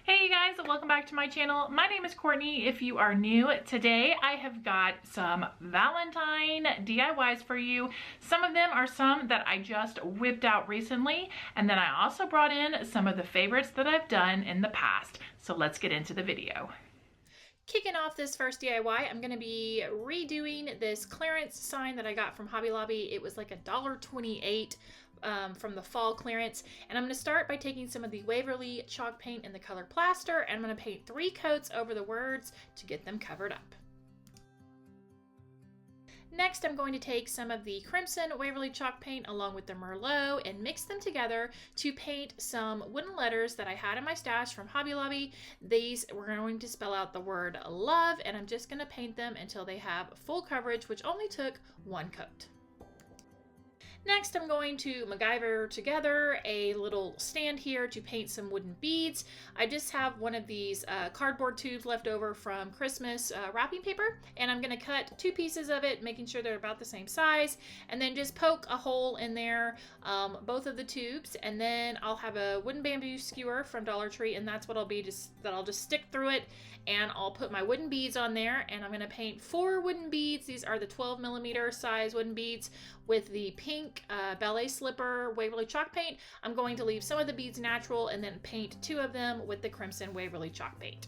Hey you guys, welcome back to my channel. My name is Courtney. If you are new, today I have got some Valentine DIYs for you. Some of them are some that I just whipped out recently, and then I also brought in some of the favorites that I've done in the past. So let's get into the video. Kicking off this first DIY, I'm going to be redoing this clearance sign that I got from Hobby Lobby. It was like $1.28 from the fall clearance. And I'm going to start by taking some of the Waverly chalk paint in the color plaster, and I'm going to paint 3 coats over the words to get them covered up. Next, I'm going to take some of the Crimson Waverly chalk paint along with the Merlot and mix them together to paint some wooden letters that I had in my stash from Hobby Lobby. These we're going to spell out the word love, and I'm just going to paint them until they have full coverage, which only took 1 coat. Next, I'm going to MacGyver together a little stand here to paint some wooden beads. I just have one of these cardboard tubes left over from Christmas wrapping paper, and I'm going to cut 2 pieces of it, making sure they're about the same size, and then just poke a hole in there, both of the tubes, and then I'll have a wooden bamboo skewer from Dollar Tree, and that's what I'll just stick through it, and I'll put my wooden beads on there, and I'm going to paint 4 wooden beads. These are the 12mm size wooden beads with the pink ballet slipper Waverly chalk paint. I'm going to leave some of the beads natural and then paint 2 of them with the Crimson Waverly chalk paint.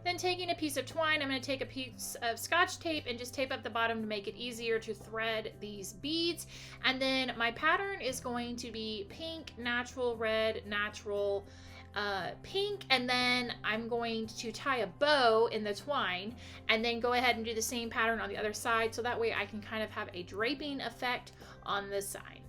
Then taking a piece of twine, I'm going to take a piece of Scotch tape and just tape up the bottom to make it easier to thread these beads. And then my pattern is going to be pink, natural, red, natural, pink, and then I'm going to tie a bow in the twine and then go ahead and do the same pattern on the other side, so that way I can kind of have a draping effect on this sign.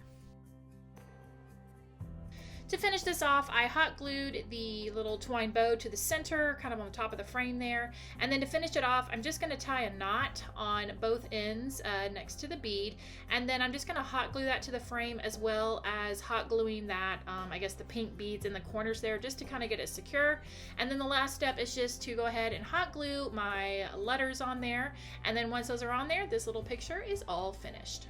To finish this off, I hot glued the little twine bow to the center, kind of on the top of the frame there. And then to finish it off, I'm just going to tie a knot on both ends next to the bead. And then I'm just going to hot glue that to the frame, as well as hot gluing that, I guess the pink beads in the corners there, just to kind of get it secure. And then the last step is just to go ahead and hot glue my letters on there. And then once those are on there, this little picture is all finished.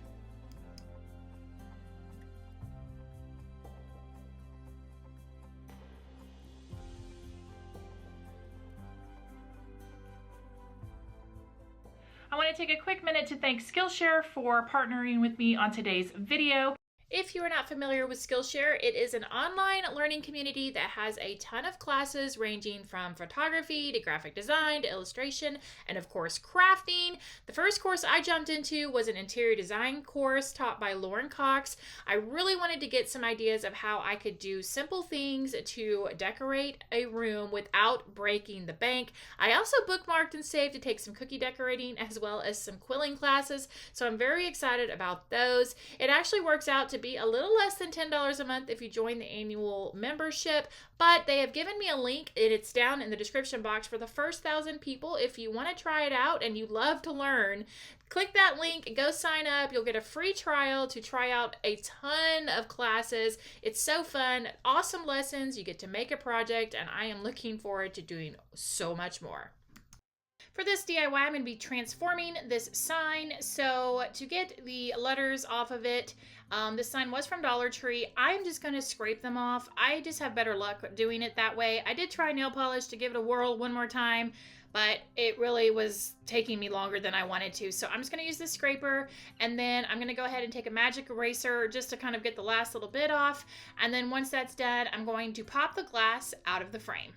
I want to take a quick minute to thank Skillshare for partnering with me on today's video. If you are not familiar with Skillshare, it is an online learning community that has a ton of classes ranging from photography to graphic design to illustration and of course crafting. The first course I jumped into was an interior design course taught by Lauren Cox. I really wanted to get some ideas of how I could do simple things to decorate a room without breaking the bank. I also bookmarked and saved to take some cookie decorating as well as some quilling classes, so I'm very excited about those. It actually works out to be a little less than $10 a month if you join the annual membership, but they have given me a link, and it's down in the description box for the first 1,000 people. If you want to try it out and you love to learn, click that link, go sign up. You'll get a free trial to try out a ton of classes. It's so fun, awesome lessons. You get to make a project, and I am looking forward to doing so much more. For this DIY, I'm going to be transforming this sign. So to get the letters off of it, this sign was from Dollar Tree. I'm just going to scrape them off. I just have better luck doing it that way. I did try nail polish to give it a whirl one more time, but it really was taking me longer than I wanted to. So I'm just going to use this scraper, and then I'm going to go ahead and take a magic eraser just to kind of get the last little bit off. And then once that's done, I'm going to pop the glass out of the frame.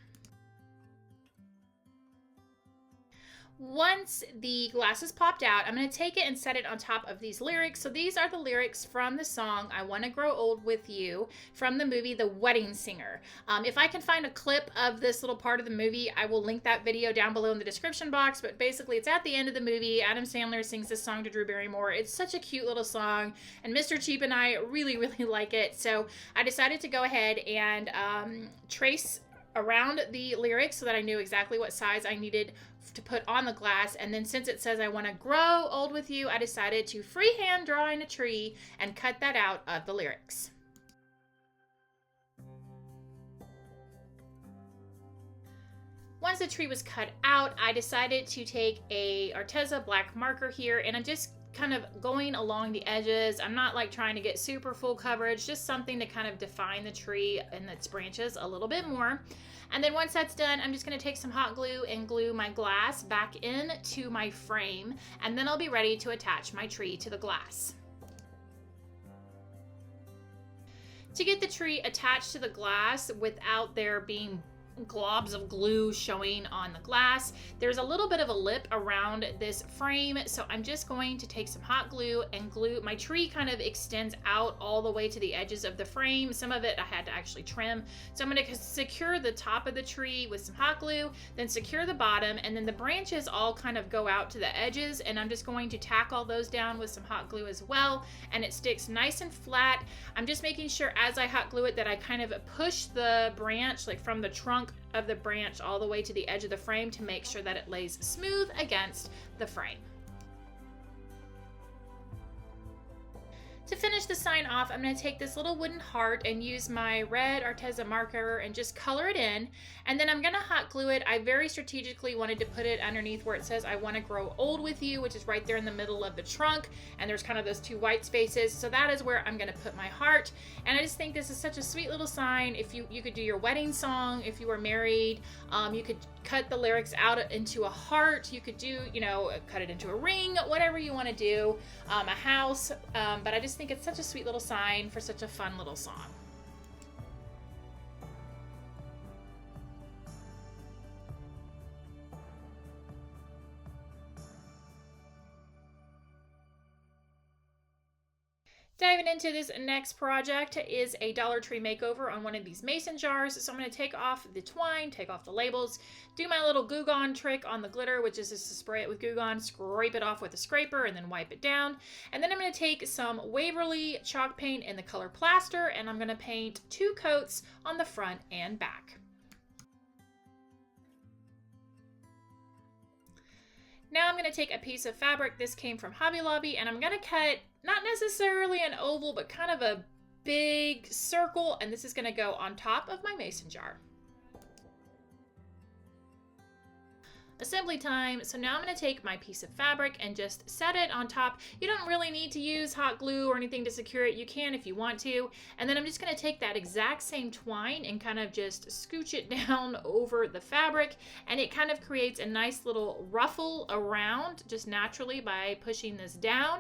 Once the glass is popped out, I'm going to take it and set it on top of these lyrics. So these are the lyrics from the song I Want to Grow Old With You from the movie The Wedding Singer. If I can find a clip of this little part of the movie, I will link that video down below in the description box. But basically, it's at the end of the movie. Adam Sandler sings this song to Drew Barrymore. It's such a cute little song, and Mr. Cheap and I really, really like it. So I decided to go ahead and trace around the lyrics so that I knew exactly what size I needed to put on the glass. And then since it says I want to grow old with you, I decided to freehand draw in a tree and cut that out of the lyrics. Once the tree was cut out, I decided to take a Arteza black marker here, and I'm just kind of going along the edges. I'm not like trying to get super full coverage, just something to kind of define the tree and its branches a little bit more. And then once that's done, I'm just going to take some hot glue and glue my glass back into my frame, and then I'll be ready to attach my tree to the glass. To get the tree attached to the glass without there being globs of glue showing on the glass, there's a little bit of a lip around this frame, so I'm just going to take some hot glue and glue. My tree kind of extends out all the way to the edges of the frame. Some of it I had to actually trim, so I'm going to secure the top of the tree with some hot glue, then secure the bottom, and then the branches all kind of go out to the edges, and I'm just going to tack all those down with some hot glue as well, and it sticks nice and flat. I'm just making sure as I hot glue it that I kind of push the branch like from the trunk of the branch all the way to the edge of the frame to make sure that it lays smooth against the frame. To finish the sign off, I'm going to take this little wooden heart and use my red Arteza marker and just color it in, and then I'm going to hot glue it. I very strategically wanted to put it underneath where it says I want to grow old with you, which is right there in the middle of the trunk, and there's kind of those two white spaces, so that is where I'm going to put my heart. And I just think this is such a sweet little sign. If you could do your wedding song, if you were married, you could cut the lyrics out into a heart, you could do, cut it into a ring, whatever you want to do, a house, but I just think it's such a sweet little sign for such a fun little song. Diving into this next project is a Dollar Tree makeover on one of these mason jars. So I'm going to take off the twine, take off the labels, do my little Goo Gone trick on the glitter, which is just to spray it with Goo Gone, scrape it off with a scraper, and then wipe it down. And then I'm going to take some Waverly chalk paint in the color Plaster, and I'm going to paint 2 coats on the front and back. Now I'm going to take a piece of fabric. This came from Hobby Lobby, and I'm going to cut not necessarily an oval, but kind of a big circle, and this is going to go on top of my mason jar. Assembly time. So now I'm going to take my piece of fabric and just set it on top. You don't really need to use hot glue or anything to secure it. You can if you want to. And then I'm just going to take that exact same twine and kind of just scooch it down over the fabric, and it kind of creates a nice little ruffle around just naturally by pushing this down.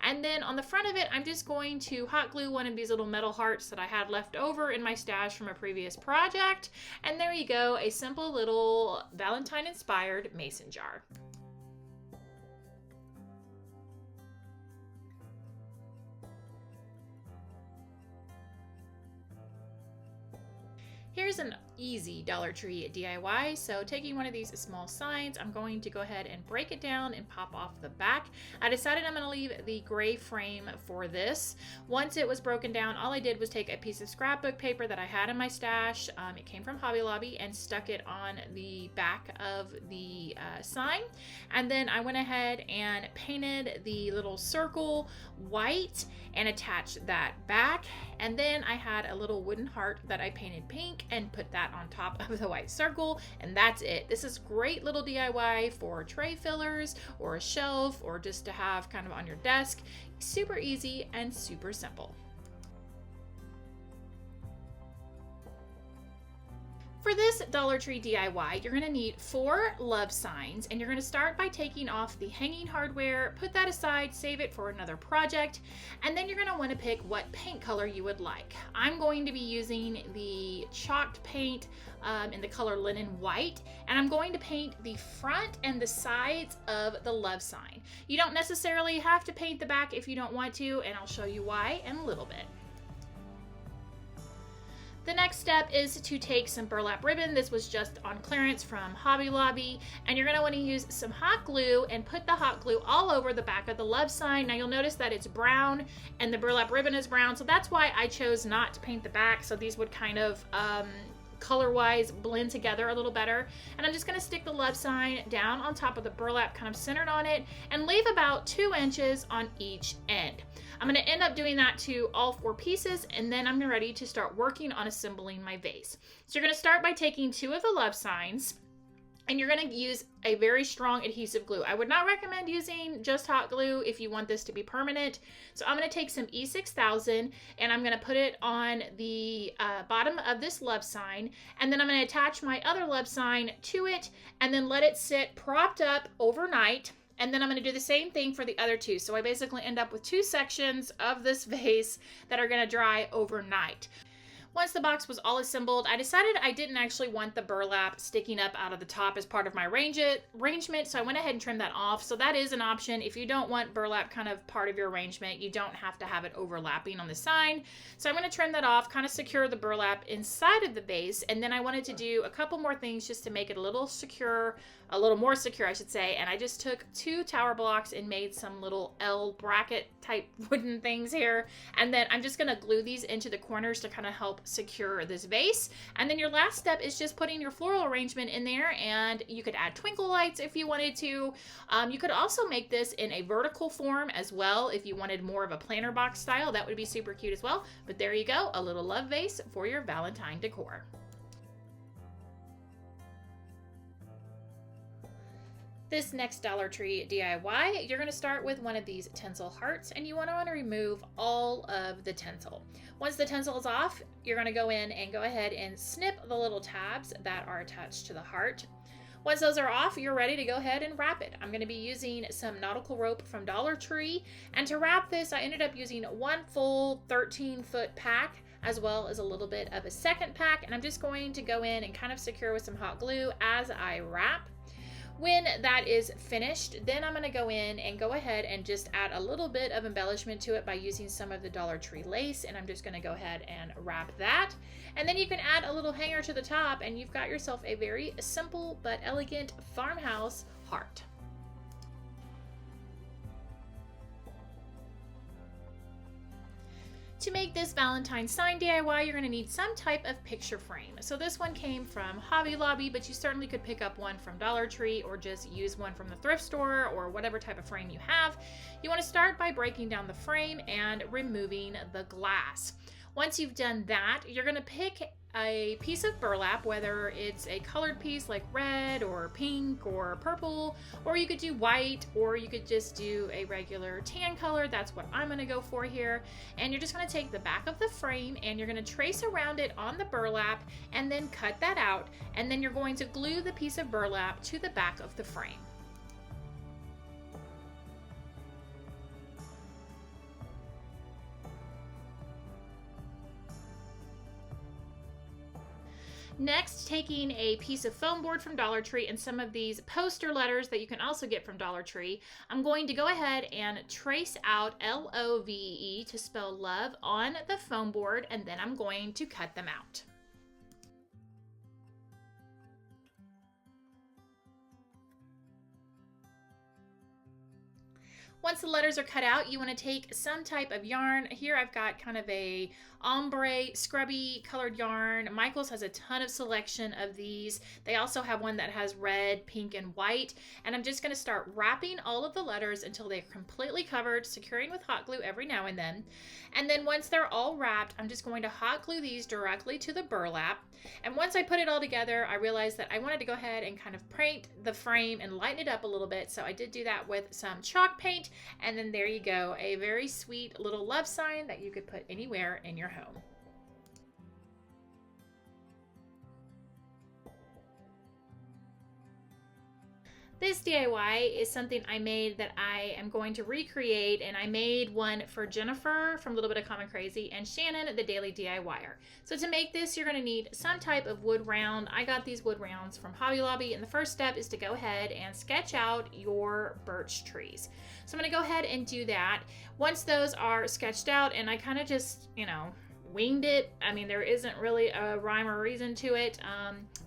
And then on the front of it, I'm just going to hot glue one of these little metal hearts that I had left over in my stash from a previous project. And there you go, a simple little Valentine inspired mason jar. Here's an easy Dollar Tree DIY. So taking one of these small signs, I'm going to go ahead and break it down and pop off the back. I decided I'm going to leave the gray frame for this. Once it was broken down, all I did was take a piece of scrapbook paper that I had in my stash. It came from Hobby Lobby, and stuck it on the back of the sign. And then I went ahead and painted the little circle white and attached that back. And then I had a little wooden heart that I painted pink and put that on top of the white circle, and that's it. This is great little DIY for tray fillers or a shelf, or just to have kind of on your desk. Super easy and super simple. For this Dollar Tree DIY, you're going to need 4 love signs, and you're going to start by taking off the hanging hardware, put that aside, save it for another project, and then you're going to want to pick what paint color you would like. I'm going to be using the chalked paint in the color Linen White, and I'm going to paint the front and the sides of the love sign. You don't necessarily have to paint the back if you don't want to, and I'll show you why in a little bit. The next step is to take some burlap ribbon. This was just on clearance from Hobby Lobby, and you're going to want to use some hot glue and put the hot glue all over the back of the love sign. Now you'll notice that it's brown and the burlap ribbon is brown, so that's why I chose not to paint the back, so these would kind of color-wise blend together a little better. And I'm just going to stick the love sign down on top of the burlap, kind of centered on it, and leave about 2 inches on each end. I'm going to end up doing that to all 4 pieces, and then I'm ready to start working on assembling my vase. So you're going to start by taking 2 of the love signs, And you're going to use a very strong adhesive glue. I would not recommend using just hot glue if you want this to be permanent. So I'm going to take some E6000 and I'm going to put it on the bottom of this love sign. And then I'm going to attach my other love sign to it and then let it sit propped up overnight. And then I'm going to do the same thing for the other two. So I basically end up with two sections of this vase that are going to dry overnight. Once the box was all assembled, I decided I didn't actually want the burlap sticking up out of the top as part of my arrangement, so I went ahead and trimmed that off. So that is an option. If you don't want burlap kind of part of your arrangement, you don't have to have it overlapping on the sign. So I'm going to trim that off, kind of secure the burlap inside of the base, and then I wanted to do a couple more things just to make it a little more secure, I should say. And I just took 2 tower blocks and made some little L bracket type wooden things here. And then I'm just going to glue these into the corners to kind of help secure this vase. And then your last step is just putting your floral arrangement in there, and you could add twinkle lights if you wanted to. You could also make this in a vertical form as well if you wanted more of a planter box style. That would be super cute as well. But there you go, a little love vase for your Valentine decor. This next Dollar Tree DIY, you're going to start with one of these tinsel hearts, and you want to remove all of the tinsel. Once the tinsel is off, you're going to go in and go ahead and snip the little tabs that are attached to the heart. Once those are off, you're ready to go ahead and wrap it. I'm going to be using some nautical rope from Dollar Tree, and to wrap this, I ended up using one full 13-foot pack as well as a little bit of a second pack, and I'm just going to go in and kind of secure with some hot glue as I wrap. When that is finished, then I'm going to go in and go ahead and just add a little bit of embellishment to it by using some of the Dollar Tree lace, and I'm just going to go ahead and wrap that. And then you can add a little hanger to the top, and you've got yourself a very simple but elegant farmhouse heart. To make this Valentine sign DIY, you're going to need some type of picture frame. So this one came from Hobby Lobby, but you certainly could pick up one from Dollar Tree or just use one from the thrift store or whatever type of frame you have. You want to start by breaking down the frame and removing the glass. Once you've done that, you're going to pick a piece of burlap, whether it's a colored piece like red or pink or purple, or you could do white, or you could just do a regular tan color. That's what I'm going to go for here. And you're just going to take the back of the frame and you're going to trace around it on the burlap and then cut that out. And then you're going to glue the piece of burlap to the back of the frame. Next, taking a piece of foam board from Dollar Tree and some of these poster letters that you can also get from Dollar Tree, I'm going to go ahead and trace out L-O-V-E to spell love on the foam board, and then I'm going to cut them out. Once the letters are cut out, you want to take some type of yarn. Here I've got kind of a ombre scrubby colored yarn. Michaels has a ton of selection of these. They also have one that has red, pink, and white. And I'm just going to start wrapping all of the letters until they're completely covered, securing with hot glue every now and then. And then once they're all wrapped, I'm just going to hot glue these directly to the burlap. And once I put it all together, I realized that I wanted to go ahead and kind of paint the frame and lighten it up a little bit. So I did do that with some chalk paint. And then there you go, a very sweet little love sign that you could put anywhere in your home. This DIY is something I made that I am going to recreate, and I made one for Jennifer from Little Bit of Common Crazy and Shannon, the Daily DIYer. So to make this, you're going to need some type of wood round. I got these wood rounds from Hobby Lobby, and the first step is to go ahead and sketch out your birch trees. So I'm going to go ahead and do that. Once those are sketched out, and I kind of just, winged it. I mean, there isn't really a rhyme or reason to it.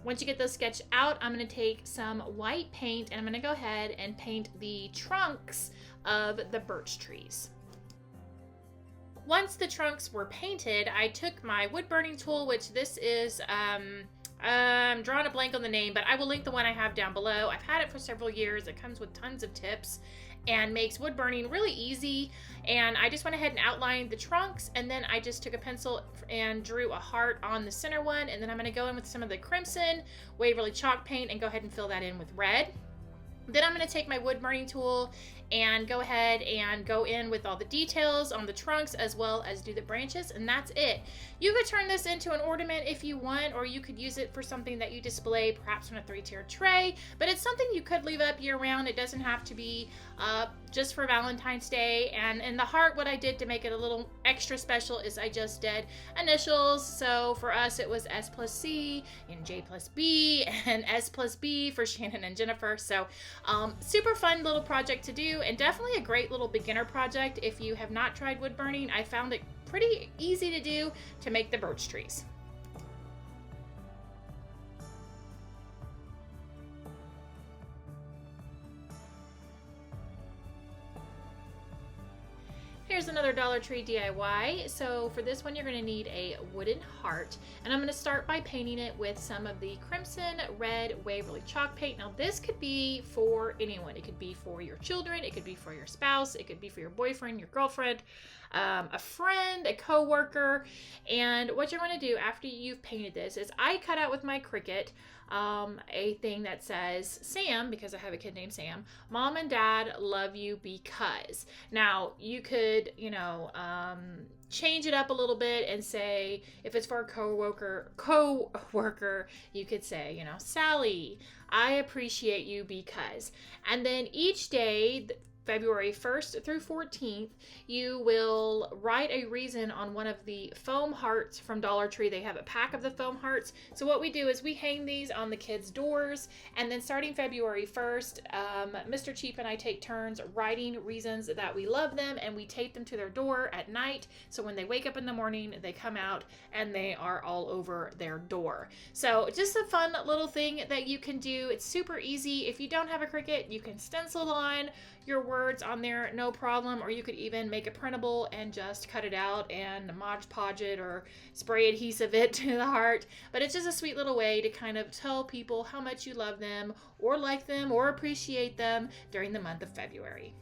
Once you get those sketched out, I'm going to take some white paint and I'm going to go ahead and paint the trunks of the birch trees. Once the trunks were painted, I took my wood burning tool, which this is, I'm drawing a blank on the name, but I will link the one I have down below. I've had it for several years. It comes with tons of tips. and makes wood burning really easy. And I just went ahead and outlined the trunks, and then I just took a pencil and drew a heart on the center one, and then I'm going to go in with some of the crimson Waverly chalk paint and go ahead and fill that in with red. Then I'm going to take my wood burning tool and go ahead and go in with all the details on the trunks as well as do the branches, and that's it. You could turn this into an ornament if you want, or you could use it for something that you display perhaps on a 3-tier tray, but it's something you could leave up year round. It doesn't have to be just for Valentine's Day. And in the heart, what I did to make it a little extra special is I just did initials. So for us it was S+C and J+B and S+B for Shannon and Jennifer. So super fun little project to do, and definitely a great little beginner project if you have not tried wood burning. I found it pretty easy to do to make the birch trees. Here's another Dollar Tree DIY. So for this one, you're going to need a wooden heart, and I'm going to start by painting it with some of the crimson red Waverly chalk paint. Now this could be for anyone. It could be for your children, it could be for your spouse, it could be for your boyfriend, your girlfriend, a friend, a co-worker. And what you're going to do after you've painted this is I cut out with my Cricut a thing that says, Sam, because I have a kid named Sam, Mom and Dad love you because. Now you could, change it up a little bit and say, if it's for a co-worker, you could say, Sally, I appreciate you because. And then each day, February 1st through 14th, you will write a reason on one of the foam hearts from Dollar Tree. They have a pack of the foam hearts. So what we do is we hang these on the kids' doors, and then starting February 1st, Mr. Cheap and I take turns writing reasons that we love them, and we tape them to their door at night. So when they wake up in the morning, they come out and they are all over their door. So just a fun little thing that you can do. It's super easy. If you don't have a Cricut, you can stencil on your words on there, no problem, or you could even make a printable and just cut it out and Mod Podge it or spray adhesive it to the heart. But it's just a sweet little way to kind of tell people how much you love them or like them or appreciate them during the month of February.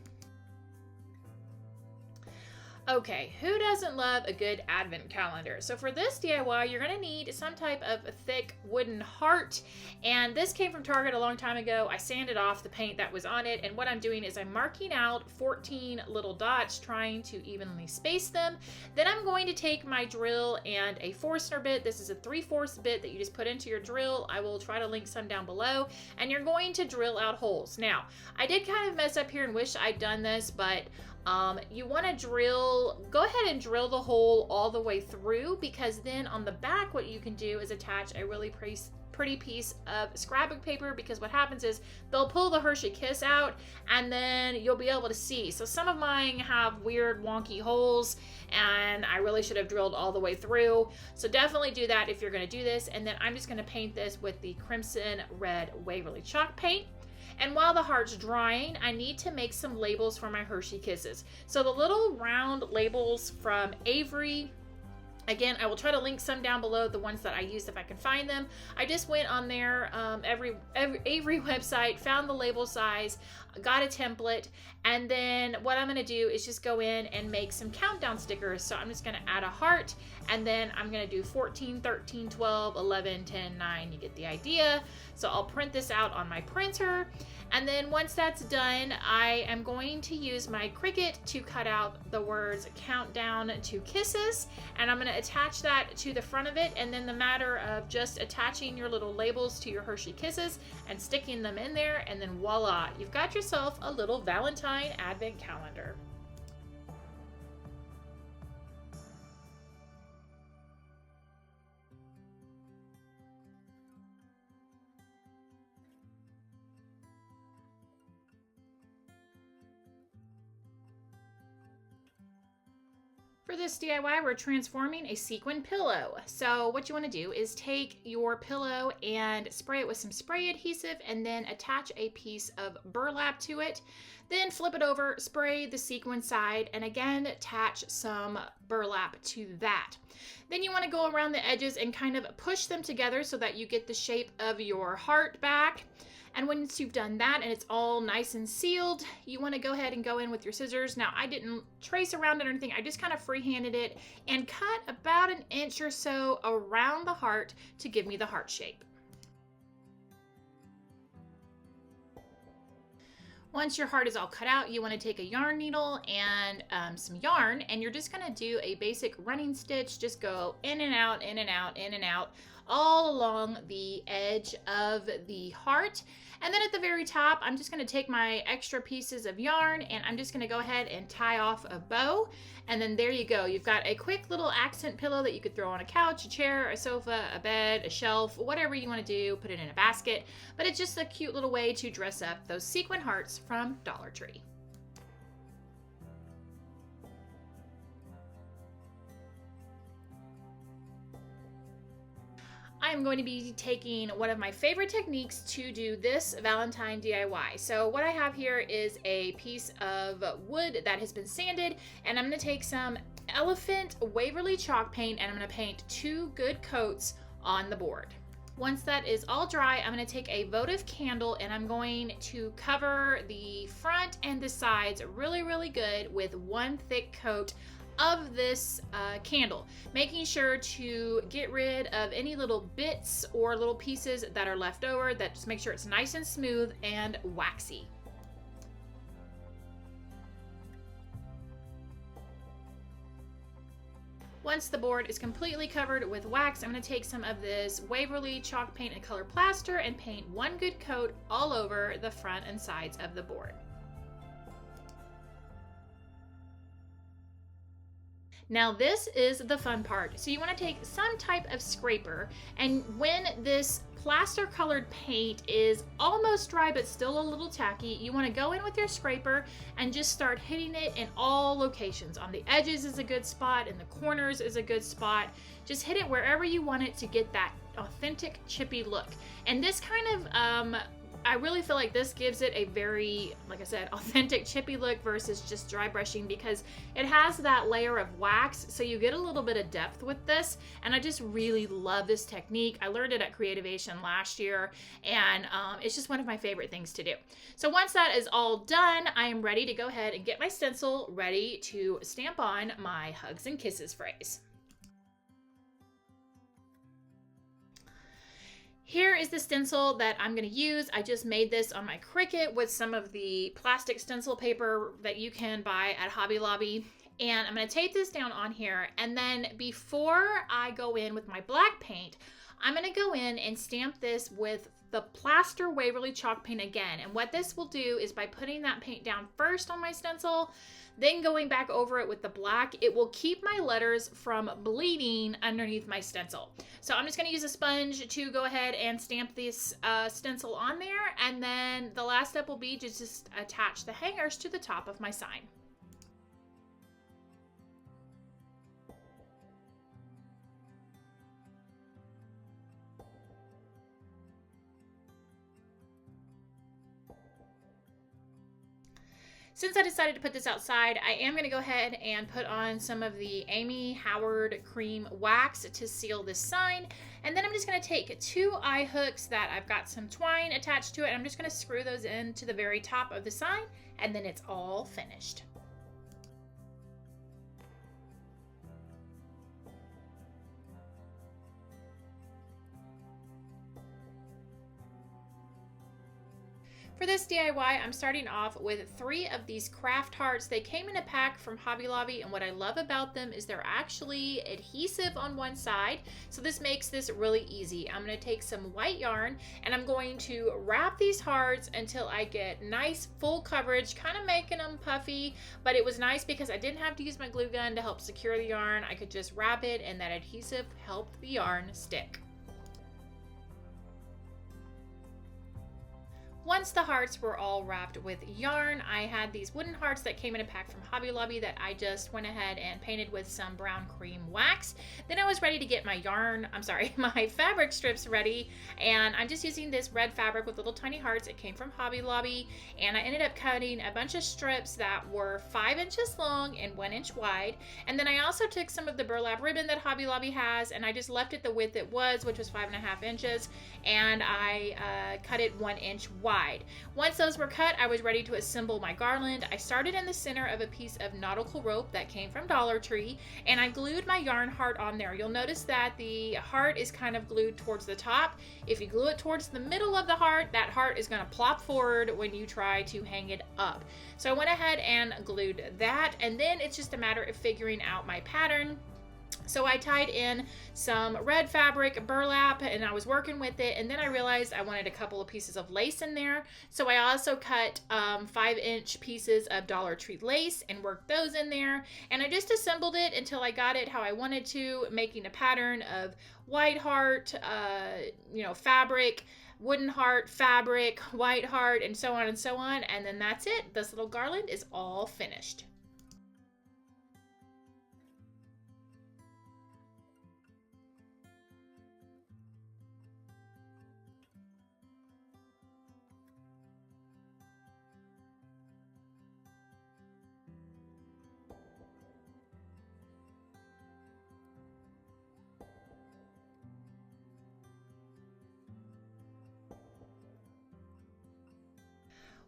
Okay, who doesn't love a good advent calendar? So for this DIY, you're going to need some type of thick wooden heart, and this came from Target a long time ago. I sanded off the paint that was on it, and what I'm doing is I'm marking out 14 little dots, trying to evenly space them. Then I'm going to take my drill and a Forstner bit. This is a 3/4 bit that you just put into your drill. I will try to link some down below, and you're going to drill out holes. Now, I did kind of mess up here and wish I'd done this, but you want to go ahead and drill the hole all the way through, because then on the back what you can do is attach a really pretty piece of scrapbook paper, because what happens is they'll pull the Hershey Kiss out and then you'll be able to see. So some of mine have weird wonky holes and I really should have drilled all the way through. So definitely do that if you're going to do this. And then I'm just going to paint this with the crimson red Waverly chalk paint. And while the heart's drying, I need to make some labels for my Hershey Kisses. So the little round labels from Avery, again, I will try to link some down below, the ones that I used if I can find them. I just went on their Avery website, found the label size, got a template, and then what I'm going to do is just go in and make some countdown stickers. So I'm just going to add a heart, and then I'm going to do 14, 13, 12, 11, 10, 9. You get the idea. So I'll print this out on my printer, and then once that's done, I am going to use my Cricut to cut out the words countdown to kisses, and I'm going to attach that to the front of it. And then the matter of just attaching your little labels to your Hershey Kisses and sticking them in there, and then voila, you've got yourself a little Valentine advent calendar. For this DIY, we're transforming a sequin pillow. So what you want to do is take your pillow and spray it with some spray adhesive, and then attach a piece of burlap to it. Then flip it over, spray the sequin side, and again attach some burlap to that. Then you want to go around the edges and kind of push them together so that you get the shape of your heart back. And once you've done that and it's all nice and sealed, you want to go ahead and go in with your scissors. Now, I didn't trace around it or anything. I just kind of free-handed it and cut about an inch or so around the heart to give me the heart shape. Once your heart is all cut out, you want to take a yarn needle and some yarn, and you're just going to do a basic running stitch. Just go in and out, in and out, in and out, all along the edge of the heart. And then at the very top, I'm just going to take my extra pieces of yarn and I'm just going to go ahead and tie off a bow. And then there you go. You've got a quick little accent pillow that you could throw on a couch, a chair, a sofa, a bed, a shelf, whatever you want to do. Put it in a basket. But it's just a cute little way to dress up those sequin hearts from Dollar Tree. I'm going to be taking one of my favorite techniques to do this Valentine DIY. So what I have here is a piece of wood that has been sanded, and I'm going to take some Elephant Waverly chalk paint and I'm going to paint 2 good coats on the board. Once that is all dry, I'm going to take a votive candle and I'm going to cover the front and the sides really good with 1 thick coat of this candle, making sure to get rid of any little bits or little pieces that are left over. That just make sure it's nice and smooth and waxy. Once the board is completely covered with wax, I'm going to take some of this Waverly chalk paint and color plaster and paint 1 good coat all over the front and sides of the board. Now this is the fun part. So you want to take some type of scraper, and when this plaster colored paint is almost dry but still a little tacky, you want to go in with your scraper and just start hitting it in all locations. On the edges is a good spot, in the corners is a good spot. Just hit it wherever you want it to get that authentic chippy look. And this kind of I really feel like this gives it a very, like I said, authentic chippy look versus just dry brushing, because it has that layer of wax, so you get a little bit of depth with this, and I just really love this technique. I learned it at Creativation last year, and it's just one of my favorite things to do. So once that is all done, I am ready to go ahead and get my stencil ready to stamp on my Hugs and Kisses phrase. Here is the stencil that I'm going to use. I just made this on my Cricut with some of the plastic stencil paper that you can buy at Hobby Lobby. And I'm going to tape this down on here. And then before I go in with my black paint, I'm going to go in and stamp this with the plaster Waverly chalk paint again. And what this will do is, by putting that paint down first on my stencil, then going back over it with the black, it will keep my letters from bleeding underneath my stencil. So I'm just going to use a sponge to go ahead and stamp this stencil on there, and then the last step will be to just attach the hangers to the top of my sign. Since I decided to put this outside, I am going to go ahead and put on some of the Amy Howard cream wax to seal this sign. And then I'm just going to take 2 eye hooks that I've got some twine attached to it, and I'm just going to screw those into the very top of the sign, and then it's all finished. For this DIY, I'm starting off with 3 of these craft hearts. They came in a pack from Hobby Lobby, and what I love about them is they're actually adhesive on one side, so this makes this really easy. I'm going to take some white yarn and I'm going to wrap these hearts until I get nice full coverage, kind of making them puffy, but it was nice because I didn't have to use my glue gun to help secure the yarn. I could just wrap it, and that adhesive helped the yarn stick. Once the hearts were all wrapped with yarn, I had these wooden hearts that came in a pack from Hobby Lobby that I just went ahead and painted with some brown cream wax. Then I was ready to get my my fabric strips ready, and I'm just using this red fabric with little tiny hearts. It came from Hobby Lobby, and I ended up cutting a bunch of strips that were 5 inches long and 1 inch wide. And then I also took some of the burlap ribbon that Hobby Lobby has, and I just left it the width it was, which was 5.5 inches, and I cut it 1 inch wide. Once those were cut, I was ready to assemble my garland. I started in the center of a piece of nautical rope that came from Dollar Tree, and I glued my yarn heart on there. You'll notice that the heart is kind of glued towards the top. If you glue it towards the middle of the heart, that heart is going to plop forward when you try to hang it up. So I went ahead and glued that, and then it's just a matter of figuring out my pattern. So I tied in some red fabric burlap, and I was working with it, and then I realized I wanted a couple of pieces of lace in there. So I also cut 5-inch pieces of Dollar Tree lace and worked those in there, and I just assembled it until I got it how I wanted to, making a pattern of white heart, fabric, wooden heart, fabric, white heart, and so on and so on. And then that's it. This little garland is all finished.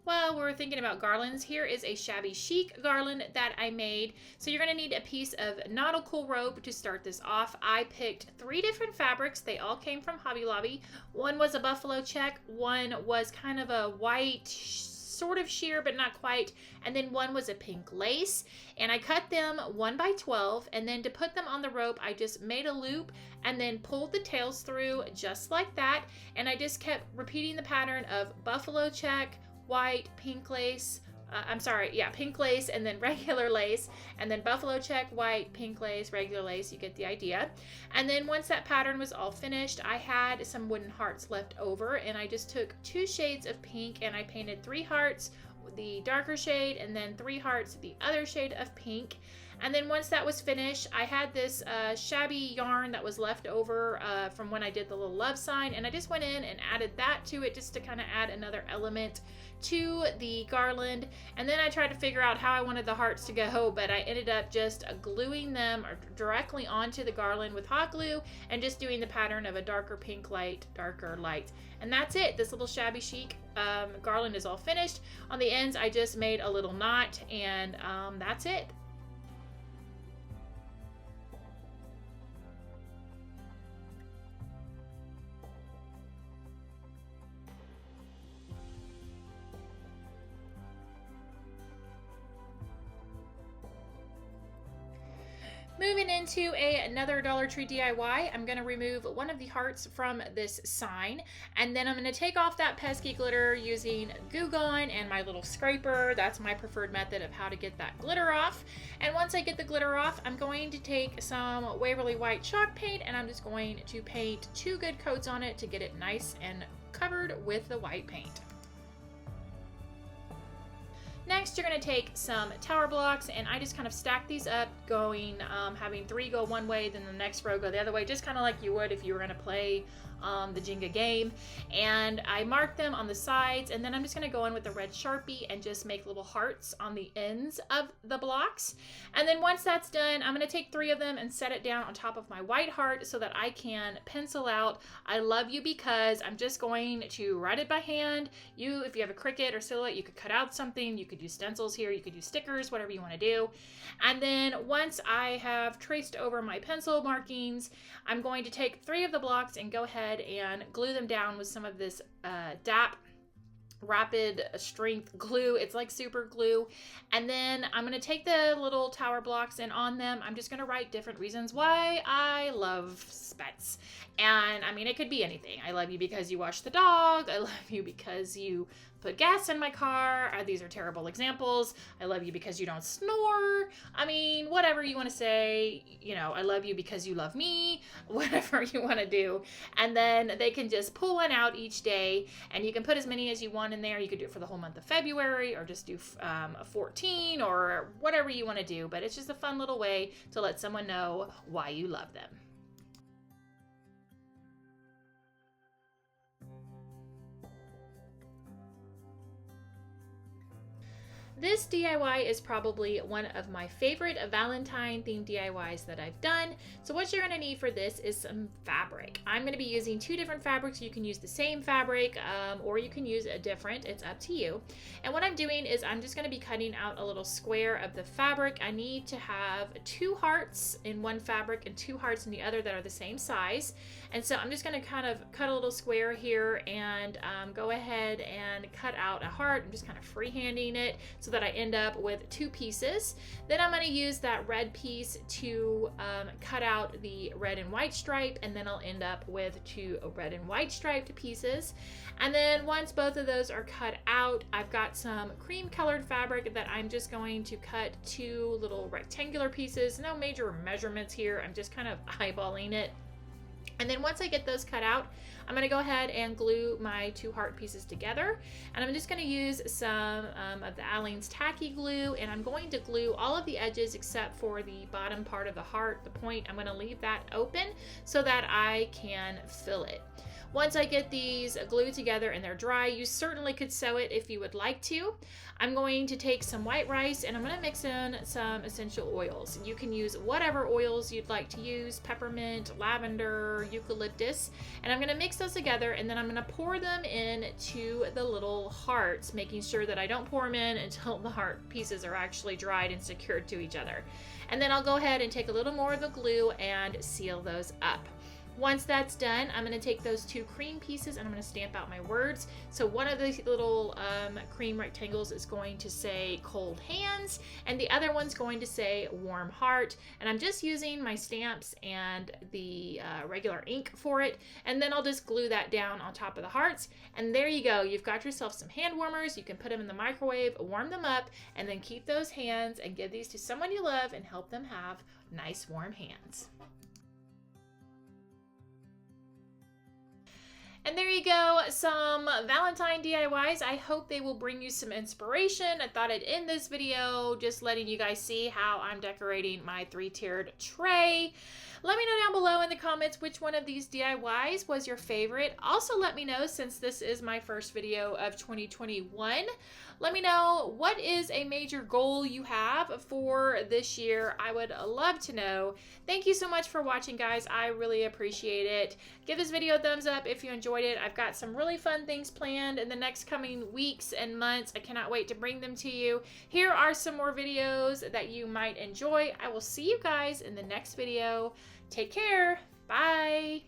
While we're thinking about garlands, here is a Shabby Chic garland that I made. So you're going to need a piece of nautical rope to start this off. I picked 3 different fabrics. They all came from Hobby Lobby. One was a buffalo check, one was kind of a white sort of sheer but not quite, and then one was a pink lace, and I cut them 1 by 12, and then to put them on the rope I just made a loop and then pulled the tails through just like that, and I just kept repeating the pattern of buffalo check, white, pink lace, pink lace, and then regular lace, and then buffalo check, white, pink lace, regular lace. You get the idea. And then once that pattern was all finished, I had some wooden hearts left over, and I just took 2 shades of pink and I painted 3 hearts, the darker shade, and then 3 hearts, the other shade of pink. And then once that was finished, I had this shabby yarn that was left over from when I did the little love sign, and I just went in and added that to it just to kind of add another element to the garland. And then I tried to figure out how I wanted the hearts to go, but I ended up just gluing them directly onto the garland with hot glue and just doing the pattern of a darker pink light, darker light. And that's it. This little Shabby Chic garland is all finished. On the ends I just made a little knot, and that's it. Moving into another Dollar Tree DIY, I'm going to remove one of the hearts from this sign, and then I'm going to take off that pesky glitter using Goo Gone and my little scraper. That's my preferred method of how to get that glitter off. And once I get the glitter off, I'm going to take some Waverly White chalk paint, and I'm just going to paint 2 good coats on it to get it nice and covered with the white paint. Next, you're going to take some tower blocks, and I just kind of stack these up, going, having 3 go one way, then the next row go the other way, just kind of like you would if you were going to play the Jenga game. And I mark them on the sides, and then I'm just going to go in with a red Sharpie and just make little hearts on the ends of the blocks. And then once that's done, I'm going to take 3 of them and set it down on top of my white heart so that I can pencil out I love you because. I'm just going to write it by hand. If you have a Cricut or Silhouette, you could cut out something, you could use stencils here, you could use stickers, whatever you want to do. And then once I have traced over my pencil markings, I'm going to take 3 of the blocks and go ahead and glue them down with some of this DAP rapid strength glue. It's like super glue. And then I'm going to take the little tower blocks, and on them I'm just going to write different reasons why I love Spets. And I mean, it could be anything. I love you because you wash the dog. I love you because you put gas in my car. These are terrible examples. I love you because you don't snore. I mean, whatever you want to say, you know, I love you because you love me, whatever you want to do. And then they can just pull one out each day, and you can put as many as you want in there. You could do it for the whole month of February, or just do 14, or whatever you want to do. But it's just a fun little way to let someone know why you love them. This DIY is probably one of my favorite Valentine themed DIYs that I've done. So what you're gonna need for this is some fabric. I'm gonna be using 2 different fabrics. You can use the same fabric or you can use a different, it's up to you. And what I'm doing is I'm just gonna be cutting out a little square of the fabric. I need to have 2 hearts in one fabric and 2 hearts in the other that are the same size. And so I'm just gonna kind of cut a little square here and go ahead and cut out a heart. I'm just kind of freehanding it so that I end up with 2 pieces. Then I'm going to use that red piece to cut out the red and white stripe, and then I'll end up with 2 red and white striped pieces. And then once both of those are cut out, I've got some cream colored fabric that I'm just going to cut 2 little rectangular pieces. No major measurements here, I'm just kind of eyeballing it. And then once I get those cut out, I'm going to go ahead and glue my 2 heart pieces together. And I'm just going to use some of the Aleene's tacky glue, and I'm going to glue all of the edges except for the bottom part of the heart, the point. I'm going to leave that open so that I can fill it. Once I get these glued together and they're dry, you certainly could sew it if you would like to. I'm going to take some white rice and I'm going to mix in some essential oils. You can use whatever oils you'd like to use, peppermint, lavender, eucalyptus, and I'm going to mix those together, and then I'm going to pour them into the little hearts, making sure that I don't pour them in until the heart pieces are actually dried and secured to each other. And then I'll go ahead and take a little more of the glue and seal those up. Once that's done, I'm going to take those 2 cream pieces and I'm going to stamp out my words. So one of the little cream rectangles is going to say cold hands, and the other one's going to say warm heart. And I'm just using my stamps and the regular ink for it. And then I'll just glue that down on top of the hearts. And there you go. You've got yourself some hand warmers. You can put them in the microwave, warm them up, and then keep those hands and give these to someone you love and help them have nice warm hands. And there you go, some Valentine DIYs. I hope they will bring you some inspiration. I thought I'd end this video just letting you guys see how I'm decorating my 3-tiered tray. Let me know down below in the comments which one of these DIYs was your favorite. Also let me know, since this is my first video of 2021, let me know what is a major goal you have for this year. I would love to know. Thank you so much for watching, guys. I really appreciate it. Give this video a thumbs up if you enjoyed it. I've got some really fun things planned in the next coming weeks and months. I cannot wait to bring them to you. Here are some more videos that you might enjoy. I will see you guys in the next video. Take care. Bye.